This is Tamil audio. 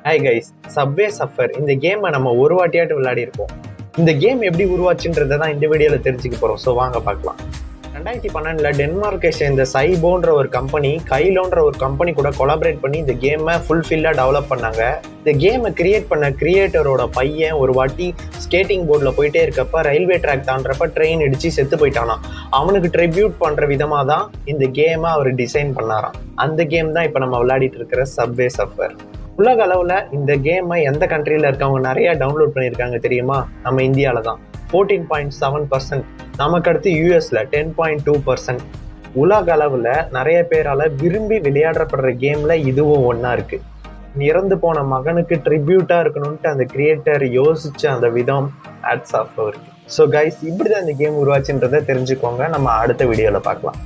ஹாய் கைஸ், சப்வே சஃபர் இந்த கேமை நம்ம ஒரு வாட்டியாட்டு விளையாடி இருப்போம். இந்த கேம் எப்படி உருவாச்சுன்றதை தான் இந்த வீடியோவில் தெரிஞ்சுக்க போகிறோம். ஸோ வாங்க பார்க்கலாம். 2012 டென்மார்க்கை சேர்ந்த சைபோன்ற ஒரு கம்பெனி கைலோன்ற ஒரு கம்பெனி கூட கொலாபரேட் பண்ணி இந்த கேமை ஃபுல்ஃபில்லாக டெவலப் பண்ணாங்க. இந்த கேமை கிரியேட் பண்ண கிரியேட்டரோட பையன் ஒரு வாட்டி ஸ்கேட்டிங் போர்டில் போயிட்டே இருக்கப்ப ரயில்வே ட்ராக் தாண்டப்ப ட்ரெயின் இடிச்சு செத்து போயிட்டானா. அவனுக்கு ட்ரிபியூட் பண்ணுற விதமாக தான் இந்த கேமை அவர் டிசைன் பண்ணாராம். அந்த கேம் தான் இப்போ நம்ம விளையாடிட்டு இருக்கிற சப்வே சஃபர். உலக அளவில் இந்த கேமை எந்த கண்ட்ரியில் இருக்கவங்க நிறைய டவுன்லோட் பண்ணியிருக்காங்க தெரியுமா? நம்ம இந்தியாவில் தான் 14.7%, நமக்கு அடுத்து யூஎஸ்ல 10.2%. உலக அளவில் நிறைய பேரால் விரும்பி விளையாடப்படுற கேமில் இதுவும் ஒன்றா இருக்குது. இறந்து போன மகனுக்கு ட்ரிபியூட்டாக இருக்கணும்ட்டு அந்த கிரியேட்டர் யோசிச்ச அந்த விதம் ஹேட்ஸ் ஆஃப் இருக்கு. ஸோ கைஸ், இப்படி தான் இந்த கேம் உருவாச்சுன்றதை தெரிஞ்சுக்கோங்க. நம்ம அடுத்த வீடியோவில் பார்க்கலாம்.